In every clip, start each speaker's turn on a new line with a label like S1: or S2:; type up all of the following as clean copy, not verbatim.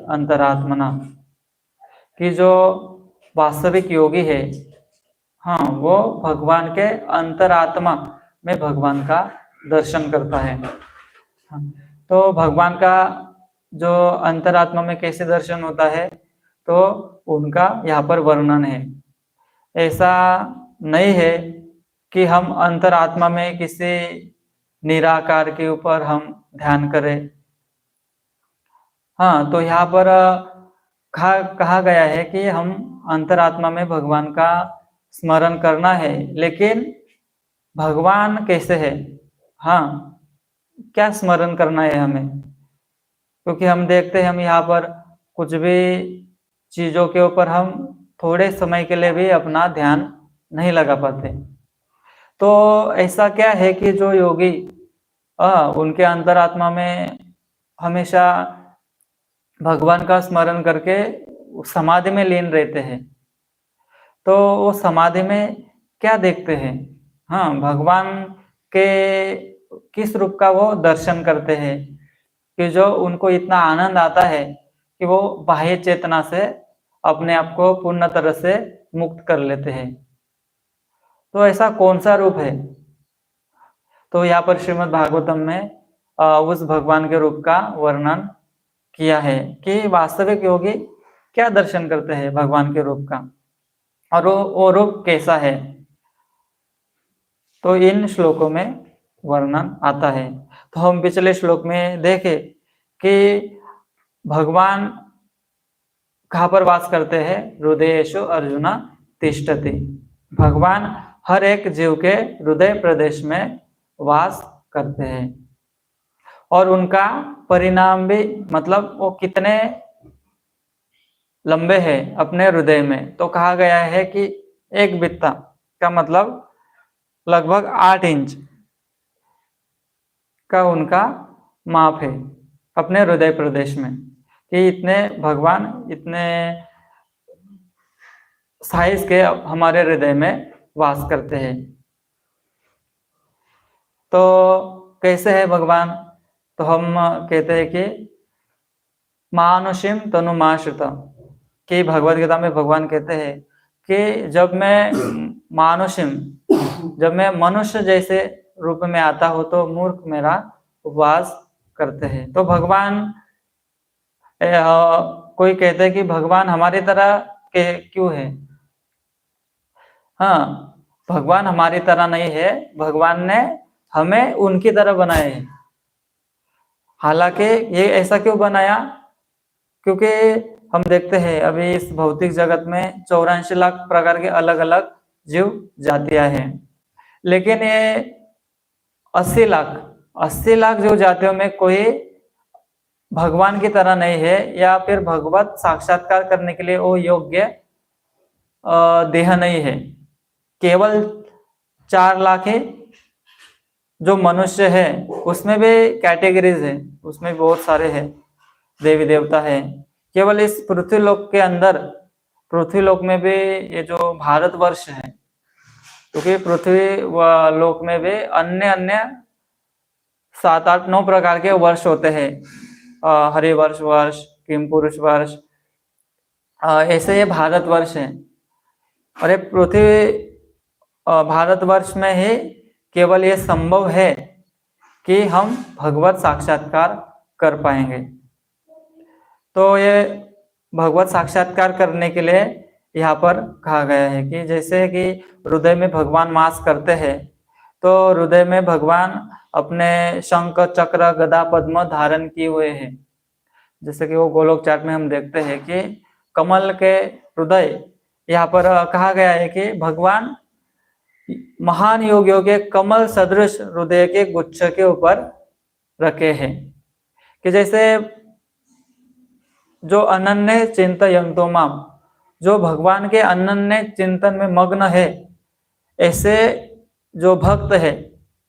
S1: अंतरात्मना, कि जो वास्तविक योगी है, हाँ, वो भगवान के अंतरात्मा में भगवान का दर्शन करता है। हाँ, तो भगवान का जो अंतरात्मा में कैसे दर्शन होता है, तो उनका यहाँ पर वर्णन है। ऐसा नहीं है कि हम अंतरात्मा में किसी निराकार के ऊपर हम ध्यान करें। हाँ, तो यहाँ पर कहा गया है कि हम अंतरात्मा में भगवान का स्मरण करना है, लेकिन भगवान कैसे है, हाँ, क्या स्मरण करना है हमें, क्योंकि हम देखते हैं हम यहाँ पर कुछ भी चीजों के ऊपर हम थोड़े समय के लिए भी अपना ध्यान नहीं लगा पाते। तो ऐसा क्या है कि जो योगी उनके अंतरात्मा में हमेशा भगवान का स्मरण करके समाधि में लीन रहते हैं। तो वो समाधि में क्या देखते हैं, हाँ, भगवान के किस रूप का वो दर्शन करते हैं, कि जो उनको इतना आनंद आता है कि वो बाह्य चेतना से अपने आप को पूर्ण तरह से मुक्त कर लेते हैं। तो ऐसा कौन सा रूप है, तो यहाँ पर श्रीमद् भागवतम में उस भगवान के रूप का वर्णन किया है कि वास्तविक योगी क्या दर्शन करते हैं भगवान के रूप का, और वो रूप कैसा है। तो इन श्लोकों में वर्णन आता है। तो हम पिछले श्लोक में देखे कि भगवान कहाँ पर वास करते हैं, हृदयेषु अर्जुना तिष्ठति। भगवान हर एक जीव के हृदय प्रदेश में वास करते हैं, और उनका परिणाम भी, मतलब वो कितने लंबे हैं अपने हृदय में, तो कहा गया है कि एक बित्ता का मतलब लगभग 8 इंच का उनका माप है अपने हृदय प्रदेश में, कि इतने भगवान इतने साइज के हमारे हृदय में वास करते हैं। तो कैसे है भगवान, तो हम कहते हैं कि मानुषिम तनुमाश्रिता, कि भगवद गीता में भगवान कहते हैं कि जब मैं मनुष्य जैसे रूप में आता हूं तो मूर्ख मेरा उपवास करते हैं। तो भगवान कोई कहते हैं कि भगवान हमारी तरह के क्यों है, हाँ, भगवान हमारी तरह नहीं है, भगवान ने हमें उनकी तरह बनाया है। हालांकि ये ऐसा क्यों बनाया, क्योंकि हम देखते हैं अभी इस भौतिक जगत में 84 लाख प्रकार के अलग अलग जीव जातियां हैं, लेकिन ये 80 लाख जीव जातियों में कोई भगवान की तरह नहीं है, या फिर भगवत साक्षात्कार करने के लिए वो योग्य देह नहीं है। केवल 4 लाख ही जो मनुष्य है, उसमें भी कैटेगरीज है, उसमें भी बहुत सारे हैं, देवी देवता है। केवल इस पृथ्वी लोक के अंदर, पृथ्वी लोक में भी ये जो भारतवर्ष है, क्योंकि पृथ्वी लोक में भी अन्य अन्य 7, 8, 9 प्रकार के वर्ष होते हैं, हरिवर्ष वर्ष, किमपुरुष वर्ष, ऐसे ये भारतवर्ष है। और ये पृथ्वी भारतवर्ष में ही केवल ये संभव है कि हम भगवत साक्षात्कार कर पाएंगे। तो ये भगवत साक्षात्कार करने के लिए यहाँ पर कहा गया है कि जैसे कि हृदय में भगवान वास करते हैं, तो हृदय में भगवान अपने शंख चक्र गदा पद्म धारण किए हुए हैं। जैसे कि वो गोलोक चार्ट में हम देखते हैं कि कमल के हृदय, यहाँ पर कहा गया है कि भगवान महान योगियों के कमल सदृश हृदय के गुच्छ के ऊपर रखे हैं, कि जैसे जो अनन्य चिंतयन्तो माम, जो भगवान के अनन्य चिंतन में मग्न है, ऐसे जो भक्त है,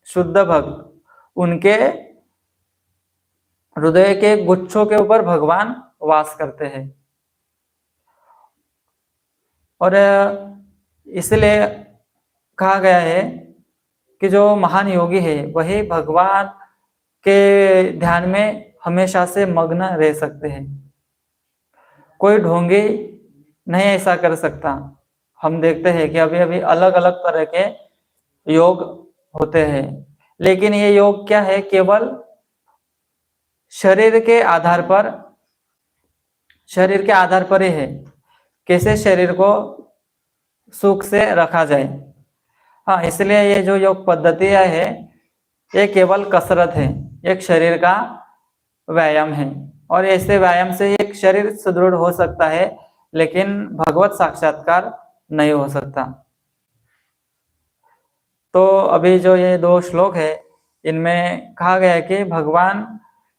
S1: शुद्ध भक्त, उनके हृदय के गुच्छों के ऊपर भगवान वास करते हैं। और इसलिए कहा गया है कि जो महान योगी है वही भगवान के ध्यान में हमेशा से मग्न रह सकते हैं। कोई ढोंगी नहीं ऐसा कर सकता। हम देखते हैं कि अभी अभी अलग अलग तरह के योग होते हैं, लेकिन ये योग क्या है, केवल शरीर के आधार पर, शरीर के आधार पर ही है, कैसे शरीर को सुख से रखा जाए। हाँ, इसलिए ये जो योग पद्धतियां है ये केवल कसरत है, एक शरीर का व्यायाम है, और ऐसे व्यायाम से एक शरीर सुदृढ़ हो सकता है, लेकिन भगवत साक्षात्कार नहीं हो सकता। तो अभी जो ये 2 श्लोक है, इनमें कहा गया है कि भगवान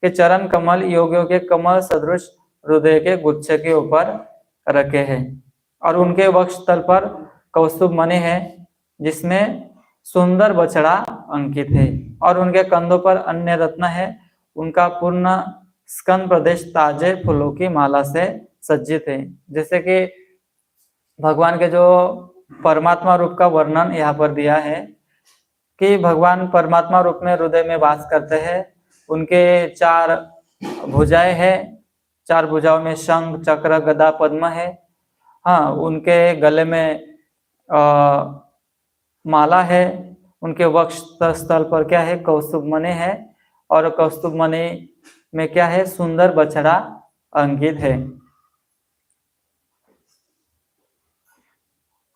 S1: के चरण कमल योगियों के कमल सदृश हृदय के गुच्छ के ऊपर रखे हैं, और उनके वक्ष तल पर कौस्तुभ मणि है जिसमें सुंदर बछड़ा अंकित है, और उनके कंधों पर अन्य रत्न है। उनका पूर्ण स्कंद प्रदेश ताजे फूलों की माला से सज्जित है। जैसे कि भगवान के जो परमात्मा रूप का वर्णन यहाँ पर दिया है कि भगवान परमात्मा रूप में हृदय में वास करते हैं। उनके 4 भुजाएं हैं, 4 भुजाओं में शंख चक्र गदा पद्म है। हाँ, उनके गले में माला है। उनके वक्ष स्थल पर क्या है, कौस्तुभ मणि है, और कौस्तुभ मणि में क्या है, सुंदर बछड़ा अंकित है।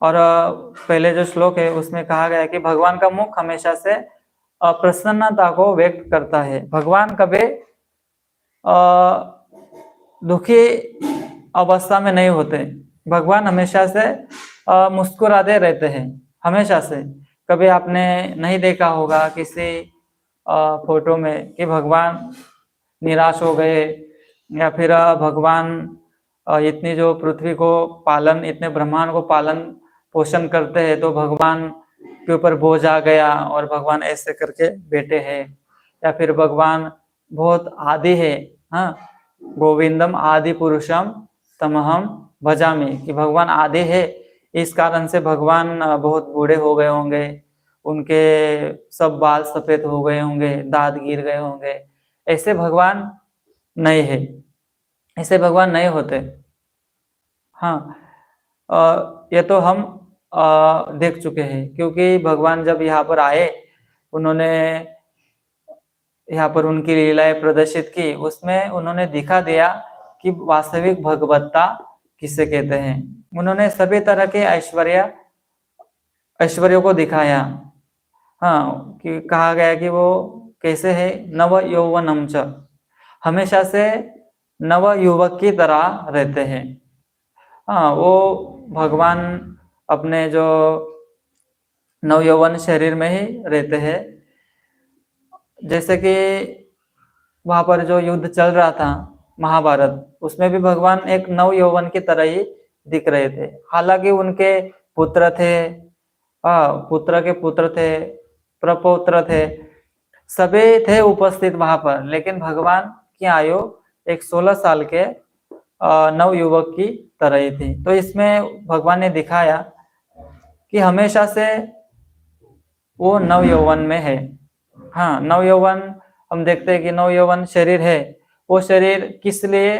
S1: और पहले जो श्लोक है उसमें कहा गया है कि भगवान का मुख हमेशा से प्रसन्नता को व्यक्त करता है। भगवान कभी दुखी अवस्था में नहीं होते। भगवान हमेशा से मुस्कुराते रहते हैं, हमेशा से। कभी आपने नहीं देखा होगा किसी फोटो में कि भगवान निराश हो गए, या फिर भगवान इतनी जो पृथ्वी को पालन, इतने ब्रह्मांड को पालन पोषण करते हैं, तो भगवान के ऊपर बोझ आ गया और भगवान ऐसे करके बैठे हैं। या फिर भगवान बहुत आदि है, हाँ, गोविंदम आदि पुरुषम तमहम भजामि, कि भगवान आदि है, इस कारण से भगवान बहुत बूढ़े हो गए होंगे, उनके सब बाल सफेद हो गए होंगे, दांत गिर गए होंगे। ऐसे भगवान नहीं है, ऐसे भगवान नहीं होते। हाँ, ये तो हम देख चुके हैं, क्योंकि भगवान जब यहाँ पर आए, उन्होंने यहाँ पर उनकी लीलाएं प्रदर्शित की, उसमें उन्होंने दिखा दिया कि वास्तविक भगवत्ता किसे कहते हैं। उन्होंने सभी तरह के ऐश्वर्यों को दिखाया। हाँ, कि कहा गया कि वो कैसे है, नव यौवनम च, हमेशा से नव युवक की तरह रहते हैं। हाँ, वो भगवान अपने जो नवयौवन शरीर में ही रहते हैं। जैसे कि वहां पर जो युद्ध चल रहा था महाभारत, उसमें भी भगवान एक नवयौवन की तरह ही दिख रहे थे। हालांकि उनके पुत्र थे, पुत्र के पुत्र थे, प्रपौत्र थे, सभी थे उपस्थित वहां पर, लेकिन भगवान की आयु एक 16 साल के नवयुवक की तरह ही थी। तो इसमें भगवान ने दिखाया कि हमेशा से वो नवयौवन में है। हाँ, नवयौवन, हम देखते हैं कि नवयौवन शरीर है, वो शरीर किस लिए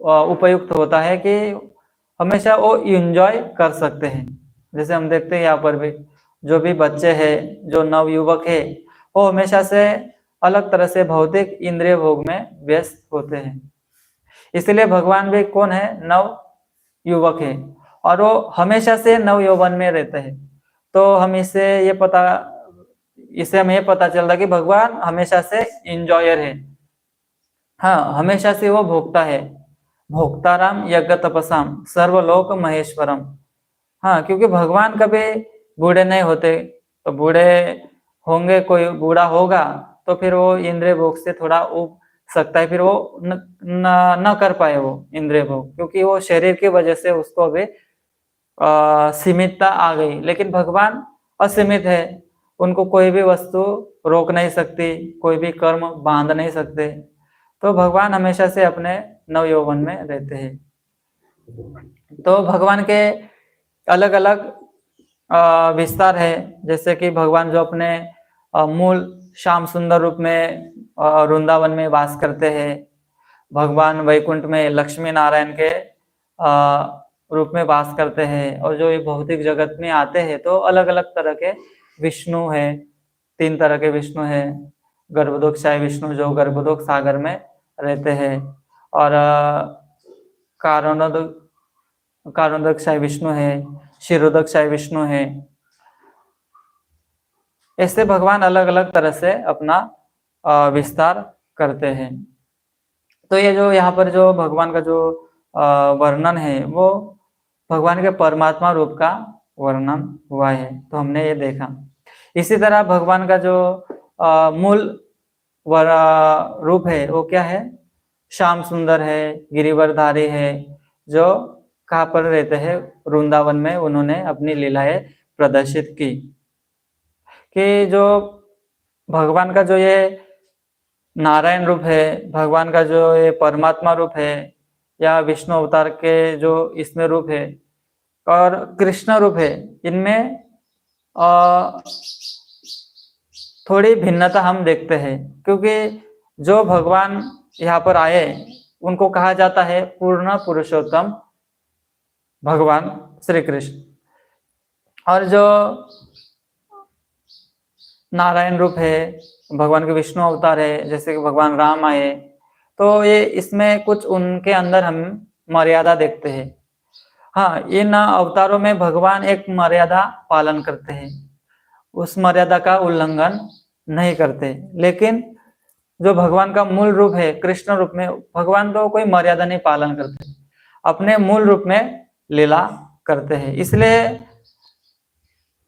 S1: उपयुक्त होता है कि हमेशा वो एंजॉय कर सकते हैं। जैसे हम देखते हैं यहाँ पर भी जो भी बच्चे हैं, जो नवयुवक है, वो हमेशा से अलग तरह से भौतिक इंद्रिय भोग में व्यस्त होते हैं। इसलिए भगवान भी कौन है, नव युवक है, और वो हमेशा से नव यौवन में रहते हैं। तो हम इससे हमें ये पता चल रहा है कि भगवान हमेशा से इंजॉयर है। हाँ, हमेशा से वो भोक्ता है, भोक्ताराम यज्ञ तपसाम सर्वलोक महेश्वरम। हाँ, क्योंकि भगवान कभी बूढ़े नहीं होते। तो बूढ़े होंगे, कोई बूढ़ा होगा तो फिर वो इंद्रिय भोग से थोड़ा उब सकता है, फिर वो न कर पाए वो इंद्रिय भोग, क्योंकि वो शरीर की वजह से उसको अभी सीमितता आ गई। लेकिन भगवान असीमित है, उनको कोई भी वस्तु रोक नहीं सकती, कोई भी कर्म बांध नहीं सकते। तो भगवान हमेशा से अपने नवयौवन में रहते हैं। तो भगवान के अलग अलग विस्तार है। जैसे कि भगवान जो अपने मूल श्याम सुंदर रूप में वृंदावन में वास करते हैं, भगवान वैकुंठ में लक्ष्मी नारायण के रूप में वास करते हैं, और जो ये भौतिक जगत में आते हैं तो अलग अलग तरह के विष्णु है। 3 तरह के विष्णु है। गर्भोदकशाही विष्णु जो गर्भोदक सागर में रहते हैं, और कारणोदकशाही विष्णु है, क्षीरोदकशाही विष्णु है। ऐसे भगवान अलग अलग तरह से अपना विस्तार करते हैं। तो ये जो यहाँ पर जो भगवान का जो वर्णन है वो भगवान के परमात्मा रूप का वर्णन हुआ है, तो हमने ये देखा। इसी तरह भगवान का जो मूल रूप है वो क्या है? श्याम सुंदर है, गिरिवरधारी है, जो कहाँ पर रहते हैं? वृंदावन में उन्होंने अपनी लीलाएं प्रदर्शित की। कि जो भगवान का जो ये नारायण रूप है, भगवान का जो ये परमात्मा रूप है, या विष्णु अवतार के जो इसमें रूप है और कृष्ण रूप है, इनमें थोड़ी भिन्नता हम देखते हैं। क्योंकि जो भगवान यहाँ पर आए उनको कहा जाता है पूर्ण पुरुषोत्तम भगवान श्री कृष्ण, और जो नारायण रूप है, भगवान के विष्णु अवतार है, जैसे कि भगवान राम आए, तो ये इसमें कुछ उनके अंदर हम मर्यादा देखते हैं। हाँ, इन अवतारों में भगवान एक मर्यादा पालन करते हैं, उस मर्यादा का उल्लंघन नहीं करते। लेकिन जो भगवान का मूल रूप है कृष्ण रूप में, भगवान तो कोई मर्यादा नहीं पालन करते, अपने मूल रूप में लीला करते हैं। इसलिए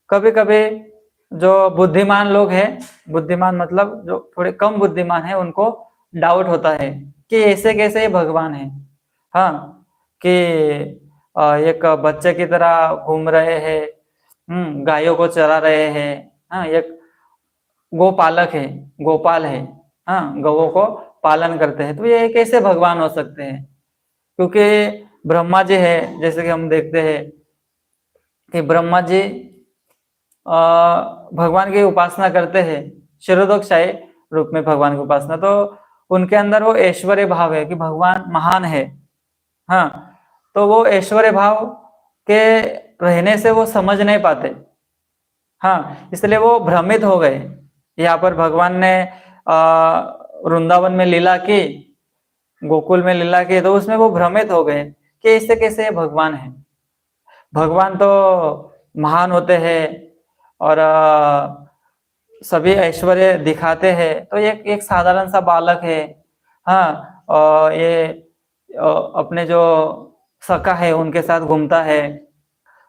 S1: कभी कभी जो बुद्धिमान लोग हैं, बुद्धिमान मतलब जो थोड़े कम बुद्धिमान है, उनको डाउट होता है कि ऐसे कैसे ये भगवान है। हाँ, कि एक बच्चे की तरह घूम रहे हैं, गायों को चरा रहे हैं। हाँ, एक गोपालक है, गोपाल है, हाँ, गौओं को पालन करते हैं, तो ये कैसे भगवान हो सकते हैं? क्योंकि ब्रह्मा जी है, जैसे कि हम देखते हैं कि ब्रह्मा जी भगवान की उपासना करते हैं, क्षीरोदकशाही रूप में भगवान की उपासना, तो उनके अंदर वो ऐश्वर्य भाव है कि भगवान महान है। हाँ, तो वो ऐश्वर्य भाव के रहने से वो समझ नहीं पाते। हाँ, इसलिए वो भ्रमित हो गए। यहाँ पर भगवान ने वृंदावन में लीला की, गोकुल में लीला की, तो उसमें वो भ्रमित हो गए कि इससे कैसे भगवान है। भगवान तो महान होते हैं और सभी ऐश्वर्य दिखाते हैं, तो एक साधारण सा बालक है। हाँ, और ये अपने जो सखा है उनके साथ घूमता है।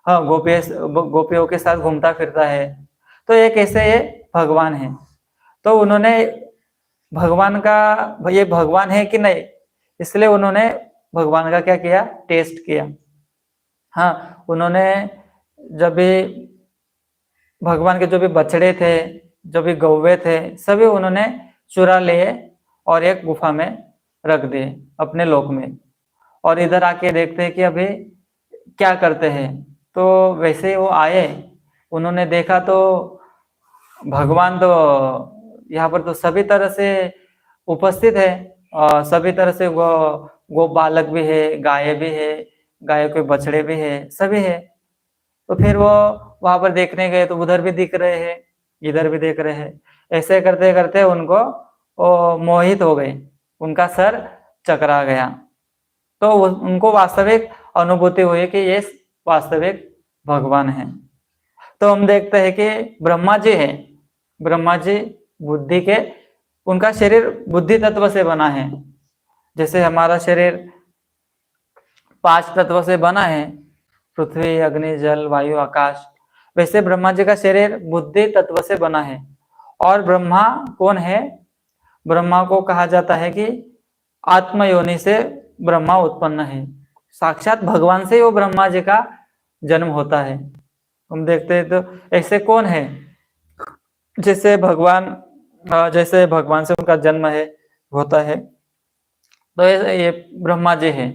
S1: हाँ, गोपियों के साथ घूमता फिरता है, तो ये कैसे ये भगवान है? तो उन्होंने भगवान का, ये भगवान है कि नहीं, इसलिए उन्होंने भगवान का क्या किया? टेस्ट किया। हाँ, उन्होंने जब भी भगवान के जो भी बछड़े थे, जो भी गौवे थे, सभी उन्होंने चुरा लिए और एक गुफा में रख दिए अपने लोक में, और इधर आके देखते हैं कि अभी क्या करते हैं। तो वैसे ही वो आए, उन्होंने देखा तो भगवान तो यहाँ पर तो सभी तरह से उपस्थित है, और सभी तरह से गो बालक भी है, गाय भी है, गायों के बछड़े भी है, सभी है। तो फिर वो वहां पर देखने गए तो उधर भी दिख रहे हैं, इधर भी देख रहे हैं। ऐसे करते करते उनको वो मोहित हो गए, उनका सर चकरा गया। तो उनको वास्तविक अनुभूति हुई कि ये वास्तविक भगवान है। तो हम देखते हैं कि ब्रह्मा जी है, ब्रह्मा जी बुद्धि के, उनका शरीर बुद्धि तत्व से बना है। जैसे हमारा शरीर 5 तत्व से बना है, पृथ्वी, अग्नि, जल, वायु, आकाश, वैसे ब्रह्मा जी का शरीर बुद्धि तत्व से बना है। और ब्रह्मा कौन है? ब्रह्मा को कहा जाता है कि आत्मयोनि से ब्रह्मा उत्पन्न है, साक्षात भगवान से वो ब्रह्मा जी का जन्म होता है। हम देखते हैं तो ऐसे कौन है जैसे भगवान से उनका जन्म है, होता है, तो ये ब्रह्मा जी है।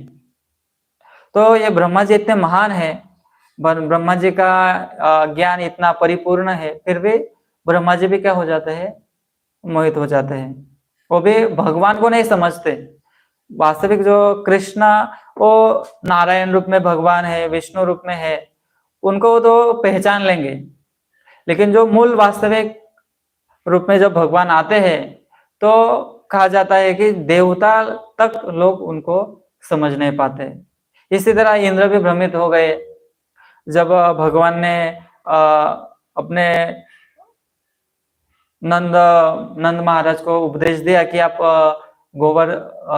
S1: तो ये ब्रह्मा जी इतने महान है, ब्रह्मा जी का ज्ञान इतना परिपूर्ण है, फिर भी ब्रह्मा जी भी क्या हो जाते हैं? मोहित हो जाते हैं। वो भी भगवान को नहीं समझते, वास्तविक जो कृष्ण वो नारायण रूप में भगवान है, विष्णु रूप में है, उनको तो पहचान लेंगे, लेकिन जो मूल वास्तविक रूप में जब भगवान आते हैं तो कहा जाता है कि देवता तक लोग उनको समझ नहीं पाते। इसी तरह इंद्र भी भ्रमित हो गए जब भगवान ने अपने नंद महाराज को उपदेश दिया कि आप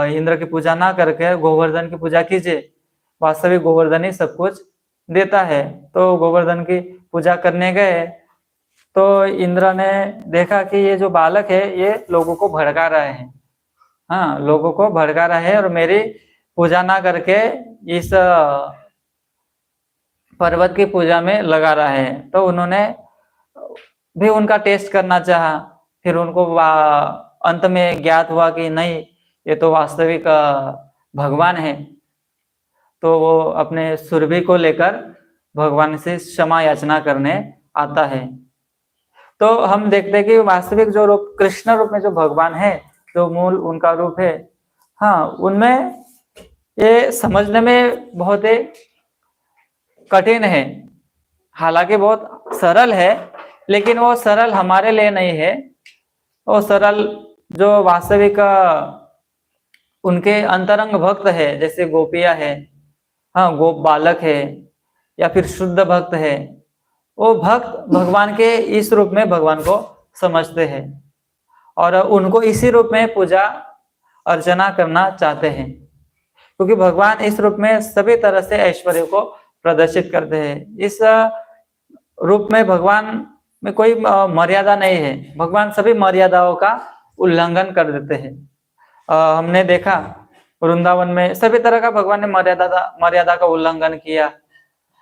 S1: इंद्र की पूजा ना करके गोवर्धन की पूजा कीजिए, वास्तविक गोवर्धन ही सब कुछ देता है। तो गोवर्धन की पूजा करने गए तो इंद्र ने देखा कि ये जो बालक है ये लोगों को भड़का रहा है, हाँ लोगों को भड़का रहा है और मेरी पूजा ना करके इस पर्वत की पूजा में लगा रहा है। तो उन्होंने भी उनका टेस्ट करना चाहा, फिर उनको अंत में ज्ञात हुआ कि नहीं ये तो वास्तविक भगवान है। तो वो अपने सुरभि को लेकर भगवान से क्षमा याचना करने आता है। तो हम देखते हैं कि वास्तविक जो रूप कृष्ण रूप में जो भगवान है, जो मूल उनका रूप है, हाँ उनमें ये समझने में बहुत ही कठिन है, हालांकि बहुत सरल है, लेकिन वो सरल हमारे लिए नहीं है। वो सरल जो वास्तविक उनके अंतरंग भक्त है, जैसे गोपियां है, हाँ गोप बालक है या फिर शुद्ध भक्त है, वो भक्त भगवान के इस रूप में भगवान को समझते हैं और उनको इसी रूप में पूजा अर्चना करना चाहते हैं, क्योंकि भगवान इस रूप में सभी तरह से ऐश्वर्य को प्रदर्शित करते हैं। इस रूप में भगवान में कोई मर्यादा नहीं है, भगवान सभी मर्यादाओं का उल्लंघन कर देते हैं। हमने देखा वृंदावन में सभी तरह का भगवान ने मर्यादा का उल्लंघन किया।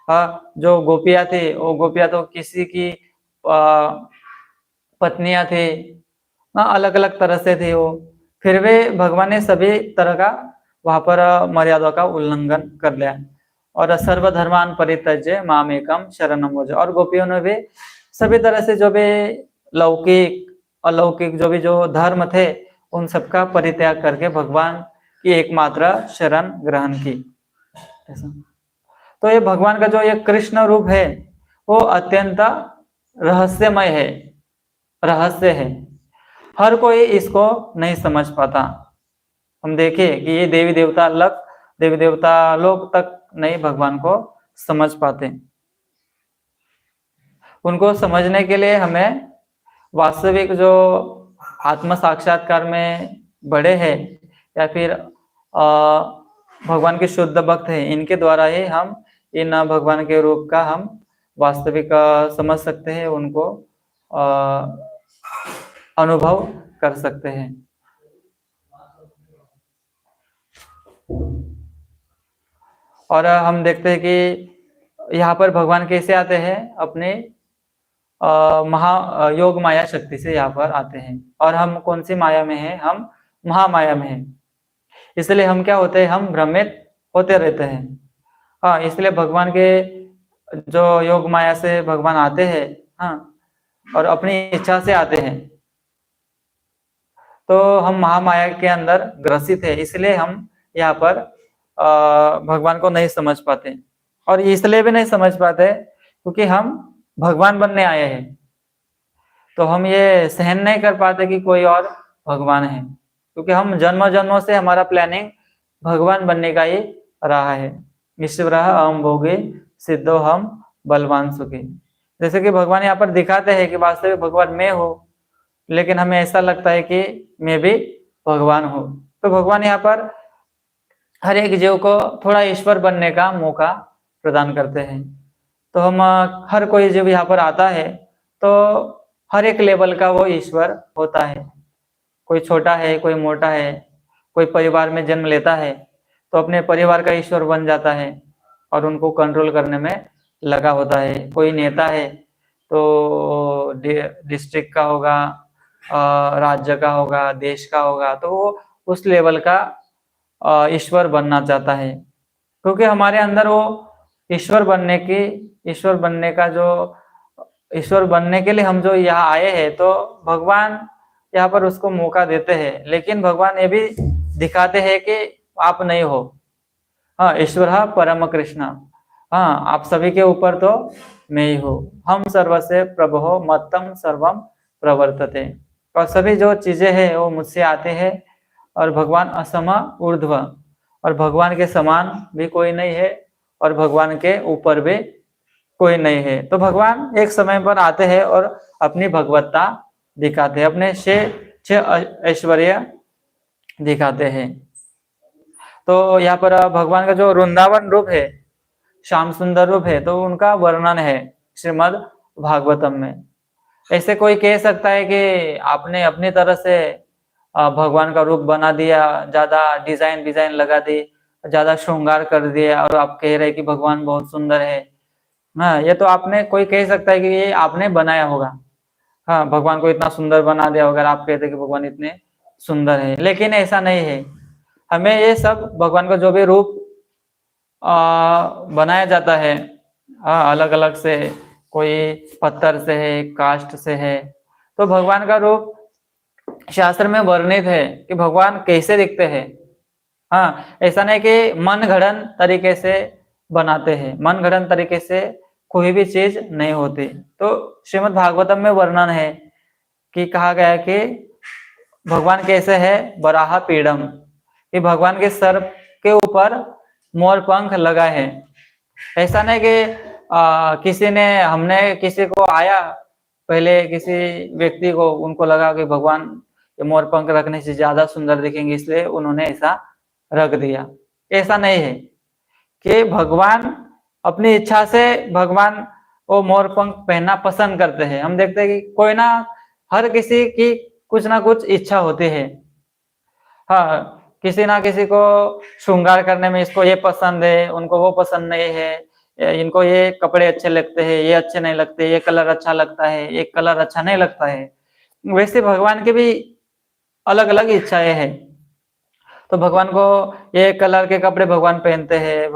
S1: जो गोपियां थी वो गोपियां तो किसी की पत्नियां थी, अलग अलग तरह से थी वो, फिर वे भगवान ने सभी तरह का वहां पर मर्यादा का उल्लंघन कर लिया और सर्वधर्मान परित्यज्य मामेकम शरणम व्रज। और गोपियों ने भी सभी तरह से जो भी लौकिक अलौकिक जो भी जो धर्म थे उन सबका परित्याग करके भगवान की एकमात्र शरण ग्रहण की। तो ये भगवान का जो ये कृष्ण रूप है वो अत्यंत रहस्यमय है, रहस्य है, हर कोई इसको नहीं समझ पाता। हम देखें कि ये देवी देवता लोग तक नहीं भगवान को समझ पाते। उनको समझने के लिए हमें वास्तविक जो आत्म साक्षात्कार में बड़े हैं या फिर भगवान के शुद्ध भक्त हैं, इनके द्वारा ही हम इन भगवान के रूप का हम वास्तविक समझ सकते हैं, उनको अनुभव कर सकते हैं। और हम देखते हैं कि यहाँ पर भगवान कैसे आते हैं, अपने योग माया शक्ति से यहाँ पर आते हैं। और हम कौन सी माया में हैं, हम महामाया में हैं, इसलिए हम क्या होते हैं, हम भ्रमित होते रहते हैं। हाँ इसलिए भगवान के जो योग माया से भगवान आते हैं, हाँ और अपनी इच्छा से आते हैं, तो हम महामाया के अंदर ग्रसित है, इसलिए हम यहाँ पर भगवान को नहीं समझ पाते। और इसलिए भी नहीं समझ पाते क्योंकि हम भगवान बनने आए हैं, तो हम ये सहन नहीं कर पाते कि कोई और भगवान है, क्योंकि हम जन्मों से हमारा प्लानिंग भगवान बनने का ही रहा है। ईश्वर हम भोगे सिद्धो हम बलवान सुखी। जैसे कि भगवान यहाँ पर दिखाते हैं कि वास्तविक भगवान मैं हूँ, लेकिन हमें ऐसा लगता है कि मैं भी भगवान हूँ। तो भगवान यहाँ पर हर एक जीव को थोड़ा ईश्वर बनने का मौका प्रदान करते हैं। तो हम हर कोई जीव यहाँ पर आता है तो हर एक लेवल का वो ईश्वर होता है, कोई छोटा है, कोई मोटा है, कोई परिवार में जन्म लेता है तो अपने परिवार का ईश्वर बन जाता है और उनको कंट्रोल करने में लगा होता है। कोई नेता है तो डिस्ट्रिक्ट का होगा, राज्य का होगा, देश का होगा, तो वो उस लेवल का ईश्वर बनना चाहता है, क्योंकि हमारे अंदर वो ईश्वर बनने के लिए हम जो यहाँ आए हैं, तो भगवान यहाँ पर उसको मौका देते हैं। लेकिन भगवान ये भी दिखाते हैं कि आप नहीं हो। हाँ, ईश्वर परम कृष्ण, हाँ आप सभी के ऊपर तो मैं ही हूँ। हम सर्वस्य प्रभो मत्तम सर्वम प्रवर्तते, और सभी जो चीजें हैं वो मुझसे आते हैं, और भगवान असम ऊर्ध्व, और भगवान के समान भी कोई नहीं है, और भगवान के ऊपर भी कोई नहीं है। तो भगवान एक समय पर आते हैं और अपनी भगवत्ता दिखाते हैं, अपने छह ऐश्वर्य दिखाते हैं। तो यहाँ पर भगवान का जो वृंदावन रूप है, श्याम सुंदर रूप है, तो उनका वर्णन है श्रीमद् भागवतम में। ऐसे कोई कह सकता है कि आपने अपनी तरह से भगवान का रूप बना दिया, ज्यादा डिजाइन डिजाइन लगा दी, ज्यादा श्रृंगार कर दिया, और आप कह रहे कि भगवान बहुत सुंदर है। हाँ, ये तो आपने, कोई कह सकता है कि ये आपने बनाया होगा। हाँ, भगवान को इतना सुंदर बना दिया अगर आप कहते कि भगवान इतने सुंदर है, लेकिन ऐसा नहीं है। हमें ये सब भगवान का जो भी रूप बनाया जाता है, अलग अलग से, कोई पत्थर से है, काष्ठ से है, तो भगवान का रूप शास्त्र में वर्णित है कि भगवान कैसे दिखते हैं। हाँ, ऐसा नहीं कि मन गढ़ंत तरीके से बनाते हैं, मन गढ़ंत तरीके से कोई भी चीज नहीं होती। तो श्रीमद् भागवतम में वर्णन है कि कहा गया है कि भगवान कैसे है, बराह पीड़म, कि भगवान के सर के ऊपर मोर पंख लगा है। ऐसा नहीं कि किसी ने, हमने किसी को आया, पहले किसी व्यक्ति को, उनको लगा कि भगवान के मोर पंख रखने से ज्यादा सुंदर दिखेंगे, इसलिए उन्होंने ऐसा रख दिया। ऐसा नहीं है कि भगवान अपनी इच्छा से, भगवान वो मोर पंख पहनना पसंद करते हैं। हम देखते हैं कि कोई ना, हर किसी की कुछ ना कुछ इच्छा होती है। हाँ, किसी ना किसी को श्रृंगार करने में, इसको ये पसंद है, उनको वो पसंद नहीं है, इनको ये कपड़े अच्छे लगते हैं, ये अच्छे नहीं लगते, ये कलर अच्छा लगता है, ये कलर अच्छा नहीं लगता है। वैसे भगवान की भी अलग अलग इच्छाएं हैं। तो भगवान को ये कलर के कपड़े भगवान पहनते हैं,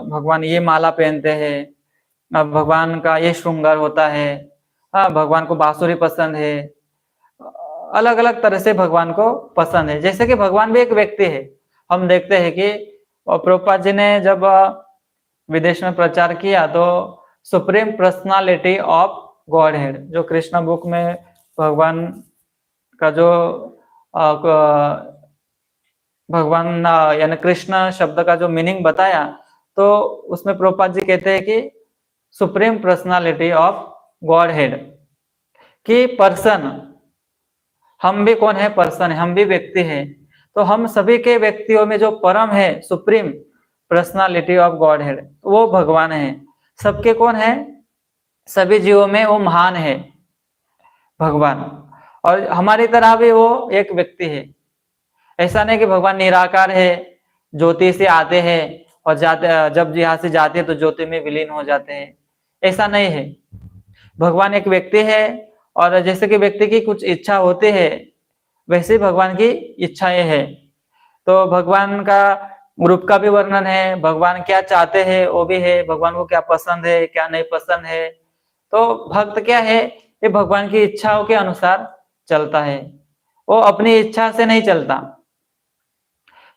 S1: भगवान ये माला पहनते हैं, भगवान का ये श्रृंगार होता है। हाँ, भगवान को बांसुरी पसंद है, अलग अलग तरह से भगवान को पसंद है। जैसे कि भगवान भी एक व्यक्ति है। हम देखते हैं कि प्रभुपाद जी ने जब विदेश में प्रचार किया, तो supreme personality of God head, जो कृष्ण बुक में भगवान का जो भगवान यानी कृष्ण शब्द का जो मीनिंग बताया, तो उसमें प्रभुपाद जी कहते हैं कि supreme personality of God head, कि पर्सन, हम भी कौन है, पर्सन है, हम भी व्यक्ति हैं। तो हम सभी के व्यक्तियों में जो परम है, supreme personality of God head, वो भगवान है। सबके कौन है, सभी जीवों में वो महान है भगवान, और हमारी तरह भी वो एक व्यक्ति है। ऐसा नहीं कि भगवान निराकार है, ज्योति से आते हैं और जाते, जब यहाँ से जाते हैं तो ज्योति में विलीन हो जाते हैं, ऐसा नहीं है। भगवान एक व्यक्ति है, और जैसे कि व्यक्ति की कुछ इच्छा होती है, वैसे भगवान की इच्छाएं हैं। तो भगवान का रूप का भी वर्णन है, भगवान क्या चाहते हैं वो भी है, भगवान को क्या पसंद है, क्या नहीं पसंद है। तो भक्त क्या है, ये भगवान की इच्छाओं के अनुसार चलता है, वो अपनी इच्छा से नहीं चलता।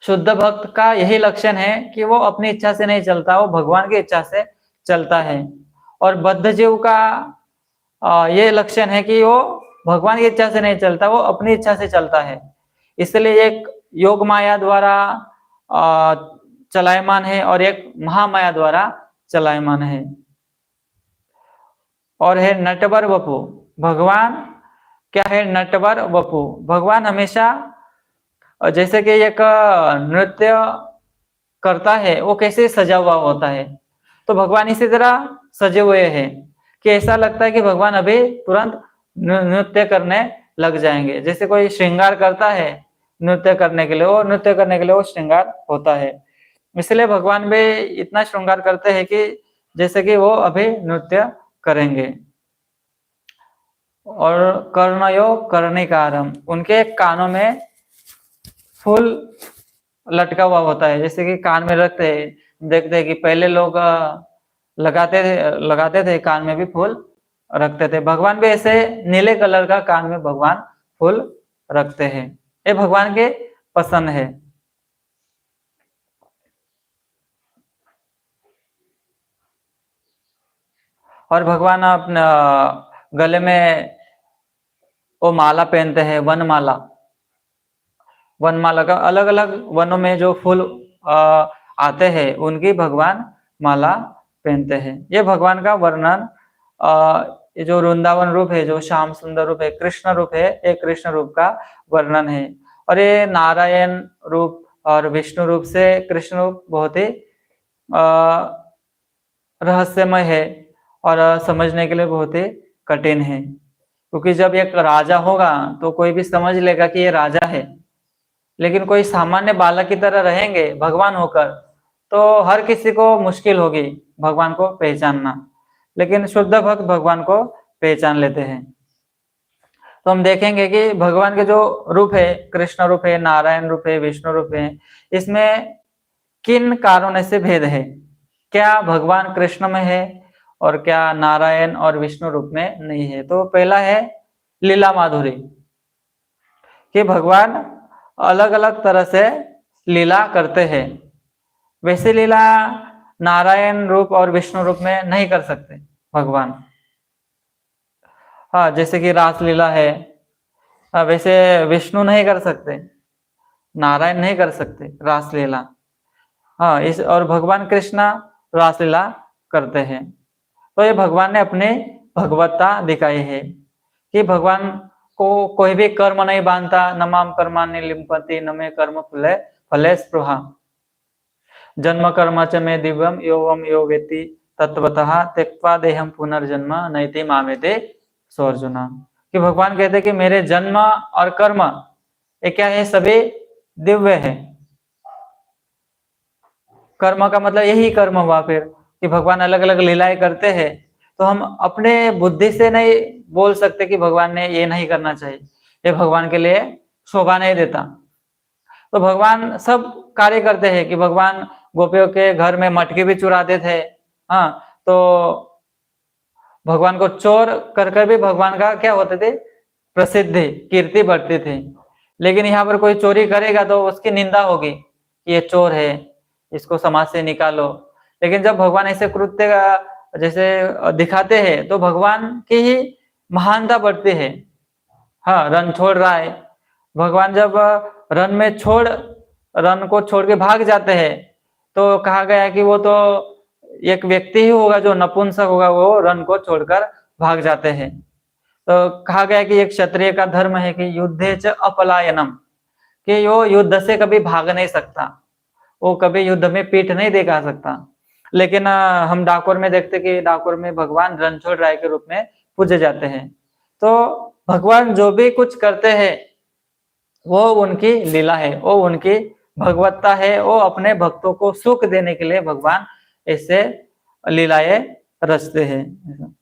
S1: शुद्ध भक्त का यही लक्षण है कि वो अपनी इच्छा से नहीं चलता, वो भगवान की इच्छा से चलता है। और बद्ध जीव का ये लक्षण है कि वो भगवान की इच्छा से नहीं चलता, वो अपनी इच्छा से चलता है। इसलिए एक योग माया द्वारा चलायमान है, और एक महामाया द्वारा चलायमान है। और है नटवर वपु, भगवान क्या है, नटवर वपु। भगवान हमेशा, जैसे कि एक नृत्य करता है, वो कैसे सजा हुआ होता है, तो भगवान इसी तरह सजे हुए हैं कि ऐसा लगता है कि भगवान अभी तुरंत नृत्य करने लग जाएंगे। जैसे कोई श्रृंगार करता है नृत्य करने के लिए, वो नृत्य करने के लिए वो श्रृंगार होता है। इसलिए भगवान भी इतना श्रृंगार करते हैं कि जैसे कि वो अभी नृत्य करेंगे। और कर्णयो कर्णिकारम, उनके कानों में फूल लटका हुआ होता है, जैसे कि कान में रखते हैं। देखते हैं कि पहले लोग लगाते थे कान में भी फूल रखते थे। भगवान भी ऐसे नीले कलर का कान में भगवान फूल रखते हैं, ये भगवान के पसंद है। और भगवान अपना गले में वो माला पहनते हैं, वनमाला। वनमाला का अलग अलग वनों में जो फूल आते हैं उनकी भगवान माला पहनते हैं। ये भगवान का वर्णन, ये जो वृंदावन रूप है, जो श्याम सुंदर रूप है, कृष्ण रूप है, ये कृष्ण रूप का वर्णन है। और ये नारायण रूप और विष्णु रूप से कृष्ण रूप बहुत ही रहस्यमय है और समझने के लिए बहुत ही कठिन है, क्योंकि जब एक राजा होगा तो कोई भी समझ लेगा कि ये राजा है, लेकिन कोई सामान्य बालक की तरह रहेंगे भगवान होकर तो हर किसी को मुश्किल होगी भगवान को पहचानना, लेकिन शुद्ध भक्त भगवान को पहचान लेते हैं। तो हम देखेंगे कि भगवान के जो रूप है, कृष्ण रूप है, नारायण रूप है, विष्णु रूप है, इसमें किन कारणों से भेद है। क्या भगवान कृष्ण में है और क्या नारायण और विष्णु रूप में नहीं है। तो पहला है लीला माधुरी, कि भगवान अलग अलग तरह से लीला करते हैं। वैसे लीला नारायण रूप और विष्णु रूप में नहीं कर सकते भगवान। हाँ, जैसे कि रास लीला है, वैसे विष्णु नहीं कर सकते, नारायण नहीं कर सकते रास लीला। हाँ, इस और भगवान कृष्ण रास लीला करते हैं। तो ये भगवान ने अपने भगवत्ता दिखाई है कि भगवान को कोई भी कर्म नहीं बांधता। न माम कर्माणि लिम्पन्ति न मे कर्म फले फले स्पृहा जन्म कर्म च मे दिव्यम योवम यो वेत्ति तत्वतः त्यक्त्वा देहम पुनर्जन्म नैति मामेते सोऽर्जुन। कि भगवान कहते हैं कि मेरे जन्म और कर्म ये क्या है, सभी दिव्य है। कर्म का मतलब यही कर्म हुआ फिर कि भगवान अलग अलग लीलाएं करते हैं, तो हम अपने बुद्धि से नहीं बोल सकते कि भगवान ने ये नहीं करना चाहिए, ये भगवान के लिए शोभा नहीं देता। तो भगवान सब कार्य करते हैं कि भगवान गोपियों के घर में मटकी भी चुराते थे। हाँ, तो भगवान को चोर कर कर भी भगवान का क्या होते थे, प्रसिद्धि कीर्ति बढ़ती थी। लेकिन यहाँ पर कोई चोरी करेगा तो उसकी निंदा होगी कि ये चोर है, इसको समाज से निकालो। लेकिन जब भगवान ऐसे कृत्य जैसे दिखाते हैं तो भगवान की ही महानता बढ़ती है। हाँ, रन छोड़ रहा है भगवान, जब रन को छोड़ के भाग जाते हैं तो कहा गया कि वो तो एक व्यक्ति ही होगा जो नपुंसक होगा, वो रन को छोड़कर भाग जाते हैं। तो कहा गया कि एक क्षत्रिय का धर्म है कि युद्धे च अपलायनम, कि वो युद्ध से कभी भाग नहीं सकता, वो कभी युद्ध में पीठ नहीं दिखा सकता। लेकिन हम डाकोर में देखते कि डाकोर में भगवान रणछोड़ राय के रूप में पूजे जाते हैं। तो भगवान जो भी कुछ करते हैं वो उनकी लीला है, वो उनकी भगवत्ता है, वो अपने भक्तों को सुख देने के लिए भगवान ऐसे लीलाएं रचते हैं।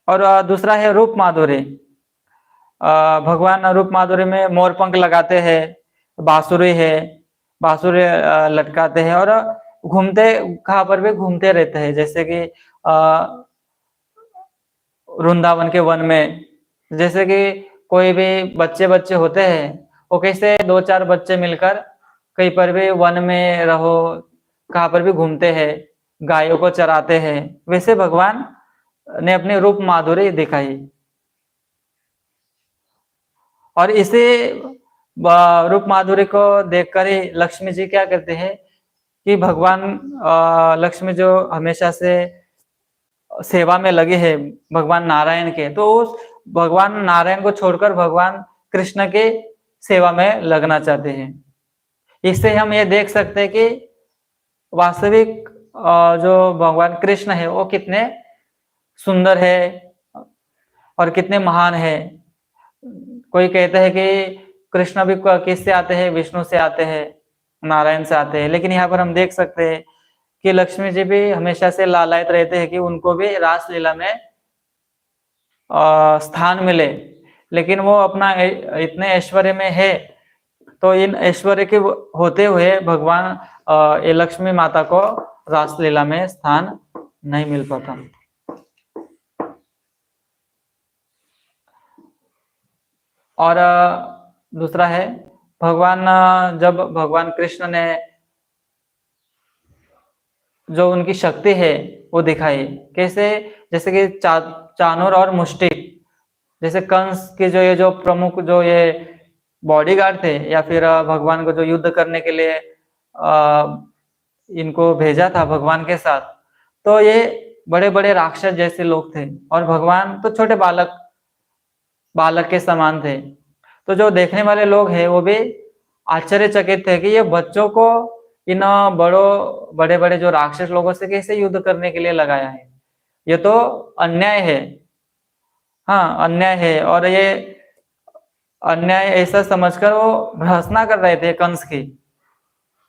S1: और दूसरा है रूप माधुरी। भगवान रूप माधुरी में मोर पंख लगाते हैं, बांसुरी है, बांसुरी लटकाते हैं और घूमते कहाँ पर भी घूमते रहते हैं। जैसे कि वृंदावन के वन में, जैसे कि कोई भी बच्चे होते हैं, वो कैसे दो चार बच्चे मिलकर कहीं पर भी वन में रहो, कहाँ पर भी घूमते हैं, गायों को चराते हैं, वैसे भगवान ने अपनी रूप माधुरी दिखाई। और इसी रूप माधुरी को देखकर ही लक्ष्मी जी क्या करते हैं कि भगवान लक्ष्मी जो हमेशा से सेवा में लगे हैं भगवान नारायण के, तो उस भगवान नारायण को छोड़कर भगवान कृष्ण के सेवा में लगना चाहते हैं। इससे हम ये देख सकते हैं कि वास्तविक जो भगवान कृष्ण है वो कितने सुंदर है और कितने महान है। कोई कहते हैं कि कृष्ण भी किससे आते हैं, विष्णु से आते हैं, नारायण से आते हैं, लेकिन यहाँ पर हम देख सकते हैं कि लक्ष्मी जी भी हमेशा से लालायित रहते हैं कि उनको भी रास लीला में स्थान मिले, लेकिन वो अपना इतने ऐश्वर्य में है, तो इन ऐश्वर्य के होते हुए भगवान ये लक्ष्मी माता को रास लीला में स्थान नहीं मिल पाता। और दूसरा है भगवान, जब भगवान कृष्ण ने जो उनकी शक्ति है वो दिखाई। कैसे? जैसे कि चाणूर और मुष्टिक, जैसे कंस के जो ये जो प्रमुख जो ये बॉडीगार्ड थे, या फिर भगवान को जो युद्ध करने के लिए इनको भेजा था भगवान के साथ, तो ये बड़े बड़े राक्षस जैसे लोग थे और भगवान तो छोटे बालक बालक के समान थे। तो जो देखने वाले लोग हैं वो भी आश्चर्यचकित थे कि ये बच्चों को इन बड़े बड़े जो राक्षस लोगों से कैसे युद्ध करने के लिए लगाया है। ये तो अन्याय है। हाँ, अन्याय है। और ये अन्याय ऐसा समझकर वो भर्त्सना कर रहे थे कंस की।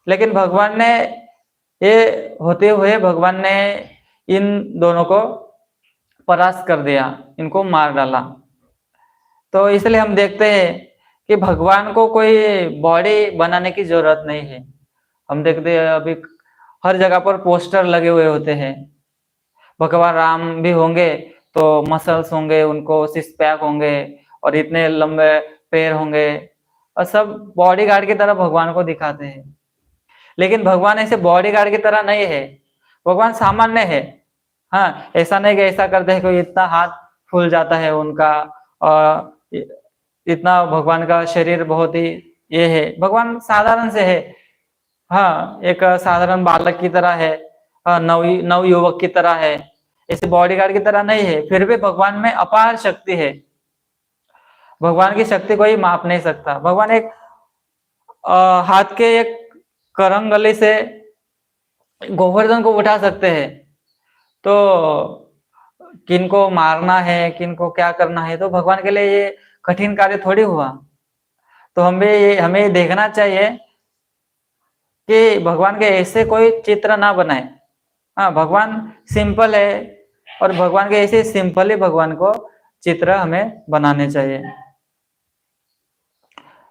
S1: लेकिन भगवान ने ये होते हुए भगवान ने इन दोनों को परास्त कर दिया, इनको मार डाला। तो इसलिए हम देखते हैं कि भगवान को कोई बॉडी बनाने की जरूरत नहीं है। हम देखते हैं अभी हर जगह पर पोस्टर लगे हुए होते हैं। भगवान राम भी होंगे तो मसल्स होंगे, उनको सिक्स पैक होंगे और इतने लंबे पैर होंगे, और सब बॉडीगार्ड की तरह भगवान को दिखाते हैं। लेकिन भगवान ऐसे बॉडीगार्ड की तरह नहीं है, भगवान सामान्य है। हाँ, ऐसा नहीं कि ऐसा करते हैं कोई इतना हाथ फूल जाता है उनका, और इतना भगवान का शरीर बहुत ही ये है। भगवान साधारण से है। हाँ, एक साधारण बालक की तरह है, नव युवक की तरह है, ऐसे बॉडीगार्ड की तरह नहीं है। फिर भी भगवान में अपार शक्ति है। भगवान की शक्ति कोई माप नहीं सकता। भगवान एक हाथ के एक करंगली से गोवर्धन को उठा सकते हैं। तो किनको मारना है, किनको क्या करना है, तो भगवान के लिए ये कठिन कार्य थोड़ी हुआ। तो हमें ये देखना चाहिए कि भगवान के ऐसे कोई चित्र ना बनाए। हाँ, भगवान सिंपल है और भगवान के ऐसे सिंपल ही भगवान को चित्र हमें बनाने चाहिए।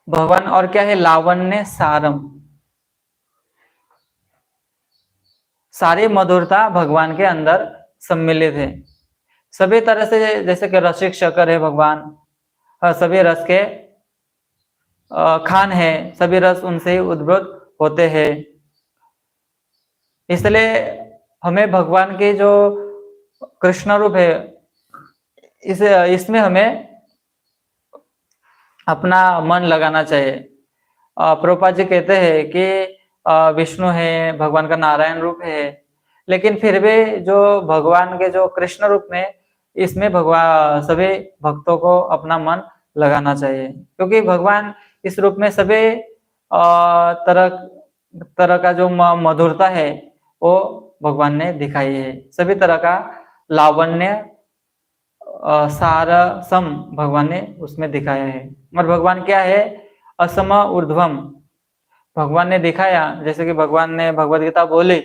S1: भगवान और क्या है? लावण्य सारम, सारी मधुरता भगवान के अंदर सम्मिलित है। सभी तरह से, जैसे कि रसिक शकर है भगवान, सभी रस के खान है, सभी रस उनसे ही उद्भूत होते हैं। इसलिए हमें भगवान के जो कृष्ण रूप है इसमें हमें अपना मन लगाना चाहिए। प्रभुपाद जी कहते हैं कि विष्णु है, भगवान का नारायण रूप है, लेकिन फिर भी जो भगवान के जो कृष्ण रूप में, इसमें भगवान सभी भक्तों को अपना मन लगाना चाहिए, क्योंकि भगवान इस रूप में सभी तरह तरह का जो मधुरता है वो भगवान ने दिखाई है। सभी तरह का लावण्य सारसम भगवान ने उसमें दिखाया है। और भगवान क्या है? असम ऊर्ध्वम, भगवान ने दिखाया। जैसे कि भगवान ने भगवद गीता बोली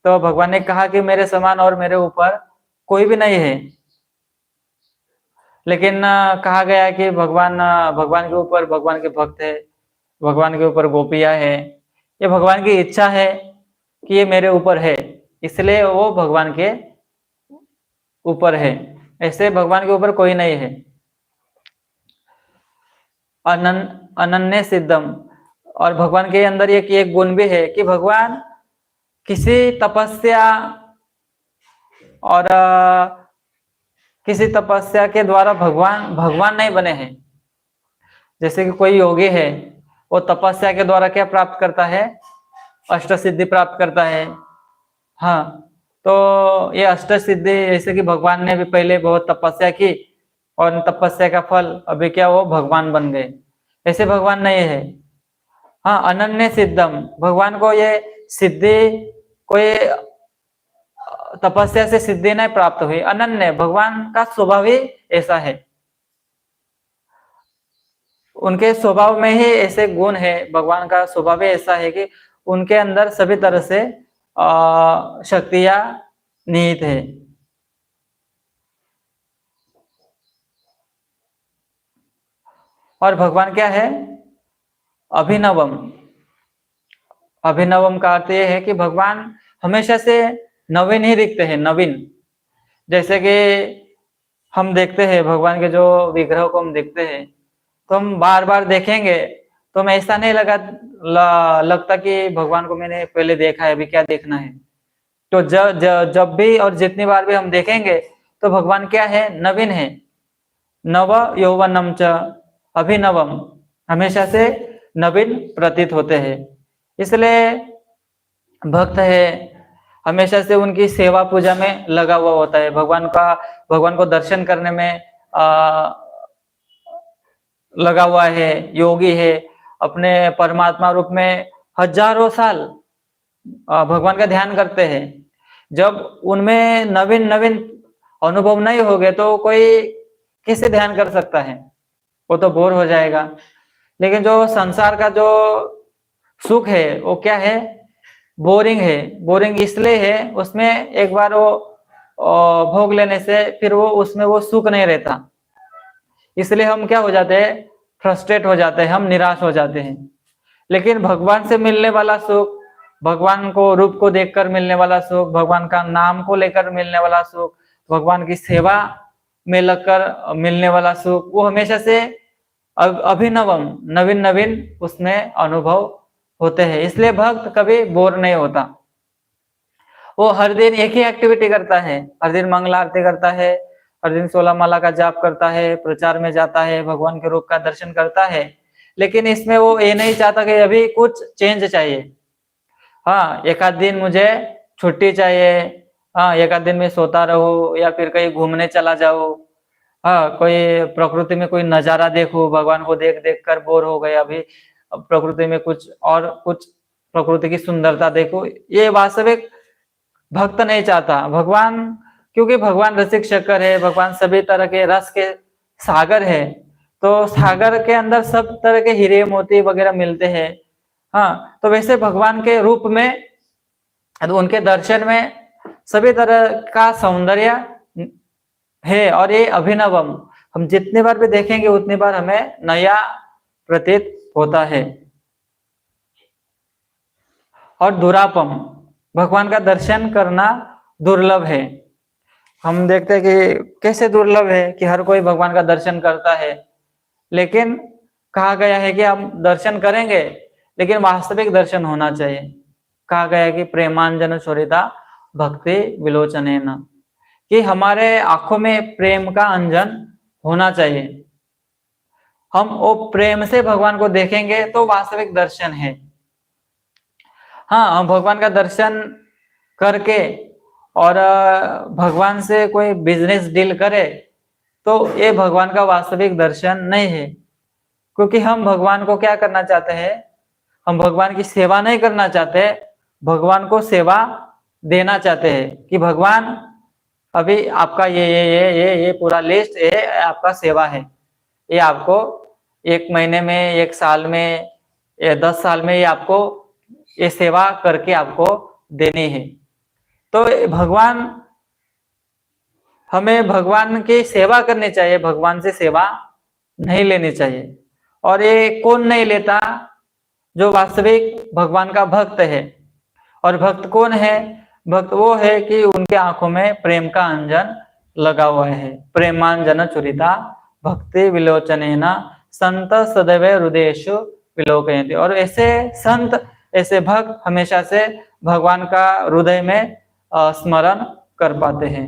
S1: तो भगवान ने कहा कि मेरे समान और मेरे ऊपर कोई भी नहीं है। लेकिन कहा गया कि भगवान के ऊपर भगवान के भक्त है, भगवान के ऊपर गोपियां है। ये भगवान की इच्छा है कि ये मेरे ऊपर है, इसलिए वो भगवान के ऊपर है। ऐसे भगवान के ऊपर कोई नहीं है। अनन्य सिद्धम, और भगवान के अंदर एक गुण भी है कि भगवान किसी तपस्या और किसी तपस्या के द्वारा भगवान नहीं बने हैं। जैसे कि कोई योगी है, वो तपस्या के द्वारा क्या प्राप्त करता है? अष्ट सिद्धि प्राप्त करता है। हाँ, तो ये अष्ट सिद्धि, जैसे कि भगवान ने भी पहले बहुत तपस्या की और तपस्या का फल अभी क्या, वो भगवान बन गए। ऐसे भगवान नहीं है। हाँ, अनन्य सिद्धम, भगवान को ये सिद्धि कोई तपस्या से सिद्धि नहीं प्राप्त हुई। अनन्य, भगवान का स्वभाव ही ऐसा है। उनके स्वभाव में ही ऐसे गुण है। भगवान का स्वभाव ही ऐसा है कि उनके अंदर सभी तरह से शक्तियां निहित है। और भगवान क्या है? अभिनवम। अभिनवम का अर्थ यह है कि भगवान हमेशा से नवीन ही दिखते हैं। नवीन, जैसे कि हम देखते हैं भगवान के जो विग्रह को हम देखते हैं, तो हम बार बार देखेंगे तो हमें ऐसा नहीं लगता कि भगवान को मैंने पहले देखा है, अभी क्या देखना है। तो जब भी और जितनी बार भी हम देखेंगे तो भगवान क्या है, नवीन है। नव यौवनम च अभिनवम, हमेशा से नवीन प्रतीत होते हैं। इसलिए भक्त है हमेशा से उनकी सेवा पूजा में लगा हुआ होता है, भगवान को दर्शन करने में लगा हुआ है, योगी है, अपने परमात्मा रूप में हजारों साल भगवान का ध्यान करते हैं। जब उनमें नवीन नवीन अनुभव नहीं होगे तो कोई कैसे ध्यान कर सकता है, वो तो बोर हो जाएगा। लेकिन जो संसार का जो सुख है वो क्या है, बोरिंग है। बोरिंग इसलिए है, उसमें एक बार वो भोग लेने से फिर वो उसमें वो सुख नहीं रहता, इसलिए हम क्या हो जाते हैं, फ्रस्ट्रेट हो जाते हैं, हम निराश हो जाते हैं। लेकिन भगवान से मिलने वाला सुख, भगवान को रूप को देखकर मिलने वाला सुख, भगवान का नाम को लेकर मिलने वाला सुख, भगवान की सेवा में लगकर मिलने वाला सुख, वो हमेशा से अभिनवम, नवीन नवीन उसमें अनुभव होते हैं। इसलिए भक्त कभी बोर नहीं होता। वो हर दिन एक ही एक्टिविटी करता है, हर दिन मंगल आरती करता है, हर दिन 16 माला का जाप करता है, प्रचार में जाता है, भगवान के रूप का दर्शन करता है। लेकिन इसमें वो ये नहीं चाहता कि अभी कुछ चेंज चाहिए। हाँ, एक आध दिन मुझे छुट्टी चाहिए, हाँ एक आध दिन में सोता रहूं या फिर कहीं घूमने चला जाऊं, हाँ कोई प्रकृति में कोई नजारा देखूं, भगवान को देख देख कर बोर हो गए, अभी प्रकृति में कुछ और कुछ प्रकृति की सुंदरता देखो। ये वास्तविक भक्त नहीं चाहता। भगवान, क्योंकि भगवान रसिक शक्कर है, भगवान सभी तरह के रस के सागर है, तो सागर के अंदर सब तरह के हीरे मोती वगैरह मिलते हैं। हाँ, तो वैसे भगवान के रूप में, उनके दर्शन में सभी तरह का सौंदर्य है, और ये अभिनवम, हम जितनी बार भी देखेंगे उतनी बार हमें नया प्रतीत होता है। और दुरापम, भगवान का दर्शन करना दुर्लभ है। हम देखते हैं कि कैसे दुर्लभ है कि हर कोई भगवान का दर्शन करता है, लेकिन कहा गया है कि हम दर्शन करेंगे लेकिन वास्तविक दर्शन होना चाहिए। कहा गया है कि प्रेमांजन चोरिता भक्ति विलोचनेन, कि हमारे आंखों में प्रेम का अंजन होना चाहिए। हम वो प्रेम से भगवान को देखेंगे तो वास्तविक दर्शन है। हाँ, हम भगवान का दर्शन करके और भगवान से कोई बिजनेस डील करे तो ये भगवान का वास्तविक दर्शन नहीं है। क्योंकि हम भगवान को क्या करना चाहते हैं, हम भगवान की सेवा नहीं करना चाहते, भगवान को सेवा देना चाहते हैं कि भगवान अभी आपका ये पूरा लिस्ट, ये आपका सेवा है, ये आपको 1 महीने में, 1 साल में, या 10 साल में ये आपको ये सेवा करके आपको देनी है। तो भगवान, हमें भगवान की सेवा करनी चाहिए, भगवान से सेवा नहीं लेनी चाहिए। और ये कौन नहीं लेता, जो वास्तविक भगवान का भक्त है। और भक्त कौन है, भक्त वो है कि उनके आंखों में प्रेम का अंजन लगा हुआ है। प्रेमांजन चुरिता भक्ति विलोचनेन संत सदैव हृदयेषु विलोकयन्ति। और ऐसे संत, ऐसे भक्त हमेशा से भगवान का हृदय में स्मरण कर पाते हैं।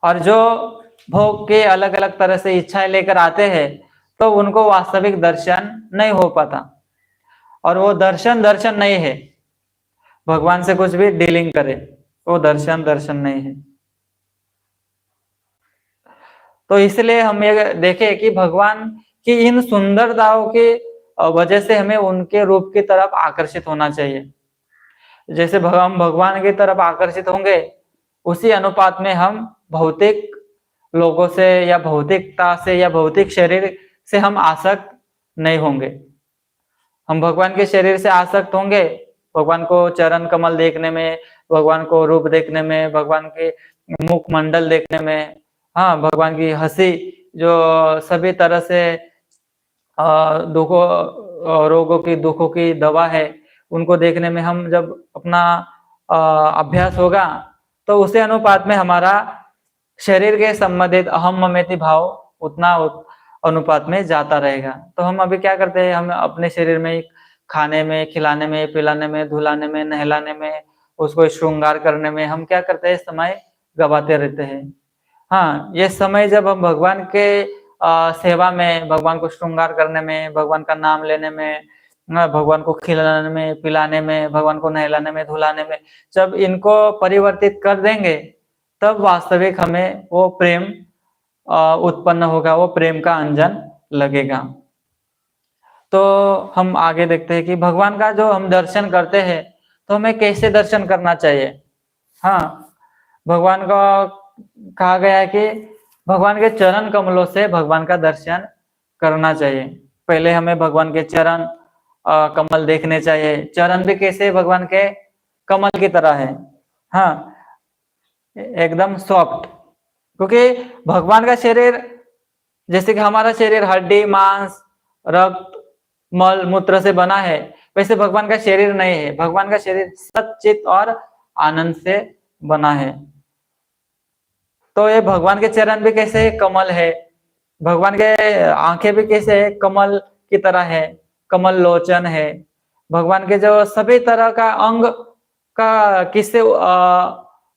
S1: और जो भोग के अलग अलग तरह से इच्छाएं लेकर आते हैं तो उनको वास्तविक दर्शन नहीं हो पाता, और वो दर्शन नहीं है। भगवान से कुछ भी डीलिंग करे, वो दर्शन नहीं है। तो इसलिए हम ये देखें कि भगवान की इन सुंदरताओं की वजह से हमें उनके रूप की तरफ आकर्षित होना चाहिए। जैसे हम भगवान की तरफ आकर्षित होंगे, उसी अनुपात में हम भौतिक लोगों से या भौतिकता से या भौतिक शरीर से हम आसक्त नहीं होंगे। हम भगवान के शरीर से आसक्त होंगे, भगवान को चरण कमल देखने में, भगवान को रूप देखने में, भगवान के मुखमंडल देखने में, हाँ भगवान की हंसी जो सभी तरह से रोगों की, दुखों की दवा है, उनको देखने में हम जब अपना अभ्यास होगा तो उसी अनुपात में हमारा शरीर के संबंधित अहम ममेति भाव उतना अनुपात में जाता रहेगा। तो हम अभी क्या करते हैं, हम अपने शरीर में खाने में, खिलाने में, पिलाने में, धुलाने में, नहलाने में, उसको श्रृंगार करने में हम क्या करते हैं, समय गवाते रहते हैं। हाँ, ये समय जब हम भगवान के सेवा में, भगवान को श्रृंगार करने में, भगवान का नाम लेने में, भगवान को खिलाने में, पिलाने में, भगवान को नहलाने में, धुलाने में, जब इनको परिवर्तित कर देंगे, तब वास्तविक हमें वो प्रेम उत्पन्न होगा, वो प्रेम का अंजन लगेगा। तो हम आगे देखते हैं कि भगवान का जो हम दर्शन करते हैं, तो हमें कैसे दर्शन करना चाहिए। हाँ, भगवान का कहा गया है कि भगवान के चरण कमलों से भगवान का दर्शन करना चाहिए। पहले हमें भगवान के चरण कमल देखने चाहिए। चरण भी कैसे, भगवान के कमल की तरह है। हाँ, एकदम सॉफ्ट, क्योंकि भगवान का शरीर, जैसे कि हमारा शरीर हड्डी, मांस, रक्त, मल मूत्र से बना है, वैसे भगवान का शरीर नहीं है। भगवान का शरीर सच्चित और आनंद से बना है। तो ये भगवान के चरण भी कैसे है, कमल है। भगवान के आंखें भी कैसे है, कमल की तरह है, कमल लोचन है। भगवान के जो सभी तरह का अंग का किससे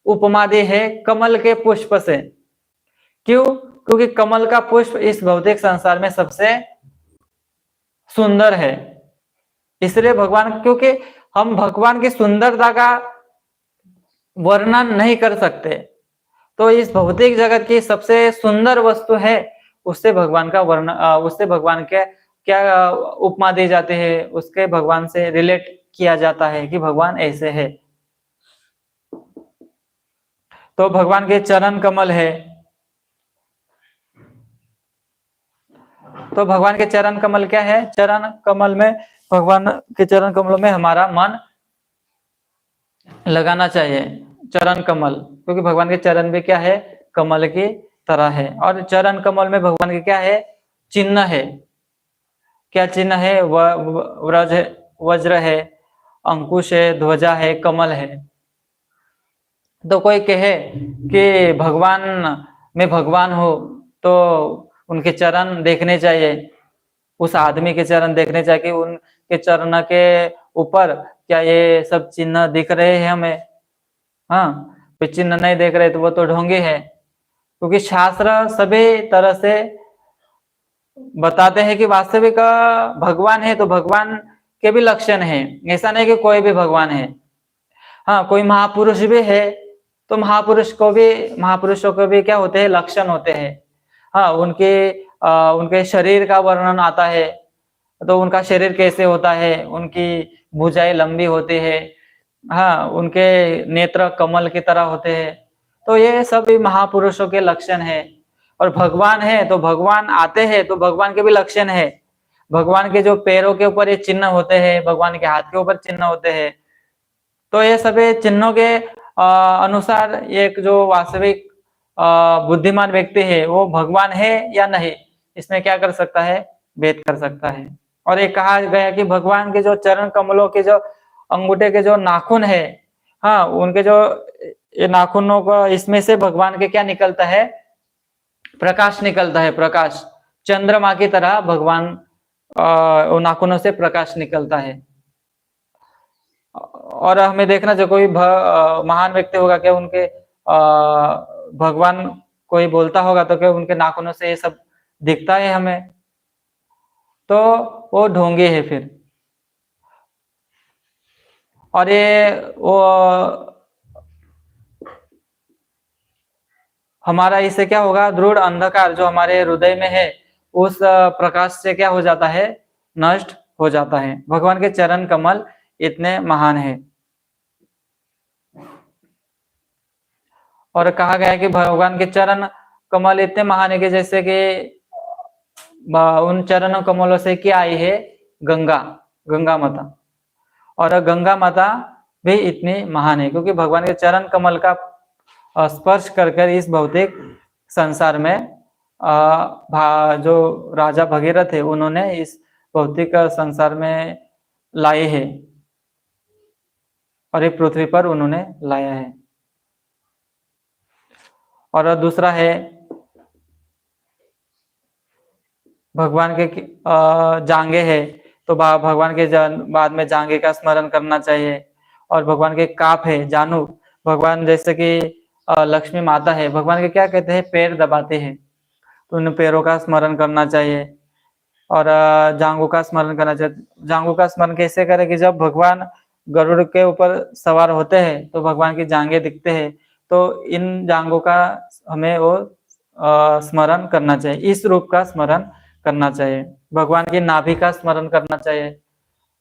S1: उपमा दी है, कमल के पुष्प से। क्यों? क्योंकि कमल का पुष्प इस भौतिक संसार में सबसे सुंदर है। इसलिए भगवान, क्योंकि हम भगवान की सुंदरता का वर्णन नहीं कर सकते, तो इस भौतिक जगत की सबसे सुंदर वस्तु है, उससे भगवान का वर्णन, उससे भगवान के क्या उपमा दी जाती है, उसके भगवान से रिलेट किया जाता है कि भगवान ऐसे है। तो भगवान के चरण कमल है। तो भगवान के चरण कमल क्या है? चरण कमल में, भगवान के चरण कमलों में हमारा मन लगाना चाहिए। चरण कमल, क्योंकि भगवान के चरण भी क्या है, कमल की तरह है। और चरण कमल में भगवान के क्या है, चिन्ह है। क्या चिन्ह है? व्रज है, वज्र है, अंकुश है, ध्वजा है, कमल है। तो कोई कहे कि भगवान, मैं भगवान हूं, तो उनके चरण देखने चाहिए, उस आदमी के चरण देखने चाहिए कि उनके चरण के ऊपर क्या ये सब चिन्ह दिख रहे हैं हमें। हाँ, कोई चिन्ह नहीं देख रहे तो वो तो ढोंगी है, क्योंकि शास्त्र सभी तरह से बताते हैं कि वास्तविक भगवान है तो भगवान के भी लक्षण है। ऐसा नहीं कि कोई भी भगवान है। हाँ, कोई महापुरुष भी है तो महापुरुषों को भी क्या होते हैं, लक्षण होते हैं। हाँ, उनके शरीर का वर्णन आता है, तो उनका शरीर कैसे होता है, उनकी भुजाएं लंबी होती है, हाँ, उनके नेत्र कमल की तरह होते हैं। तो ये सब भी महापुरुषों के लक्षण है। और भगवान है तो भगवान आते हैं तो भगवान के भी लक्षण है। भगवान के जो पैरों के ऊपर ये चिन्ह होते हैं, भगवान के हाथ के ऊपर चिन्ह होते हैं, तो ये सभी चिन्हों के अनुसार एक जो वास्तविक बुद्धिमान व्यक्ति है वो भगवान है या नहीं, इसमें क्या कर सकता है, भेद कर सकता है। और ये कहा गया कि भगवान के जो चरण कमलों के जो अंगूठे के जो नाखून है, हाँ, उनके जो ये नाखूनों को, इसमें से भगवान के क्या निकलता है, प्रकाश निकलता है। प्रकाश, चंद्रमा की तरह भगवान नाखूनों से प्रकाश निकलता है। और हमें देखना जो कोई महान व्यक्ति होगा, क्या उनके भगवान कोई बोलता होगा तो क्या उनके नाखूनों से ये सब दिखता है हमें, तो वो ढोंगे है फिर। और ये वो हमारा इससे क्या होगा, दृढ़ अंधकार जो हमारे हृदय में है, उस प्रकाश से क्या हो जाता है, नष्ट हो जाता है। भगवान के चरण कमल इतने महान है। और कहा गया है कि भगवान के चरण कमल इतने महान है कि जैसे कि उन चरण कमलों से क्या आई है, गंगा, गंगा माता। और गंगा माता भी इतनी महान है क्योंकि भगवान के चरण कमल का स्पर्श कर इस भौतिक संसार में जो राजा भगीरथ है, उन्होंने इस भौतिक संसार में लाए है और एक पृथ्वी पर उन्होंने लाया है। और दूसरा है भगवान के जांघे है, तो भगवान के बाद में जांघे का स्मरण करना चाहिए। और भगवान के काफ है, जानू, भगवान जैसे कि लक्ष्मी माता है, भगवान के क्या कहते हैं, पैर दबाते हैं, तो उन पैरों का स्मरण करना चाहिए। और जांघों का स्मरण करना चाहिए। जांघों का स्मरण कैसे करें कि जब भगवान गरुड़ के ऊपर सवार होते हैं तो भगवान की जांघें दिखते हैं, तो इन जांघों का हमें वो स्मरण करना चाहिए, इस रूप का स्मरण करना चाहिए। भगवान की नाभि का स्मरण करना चाहिए।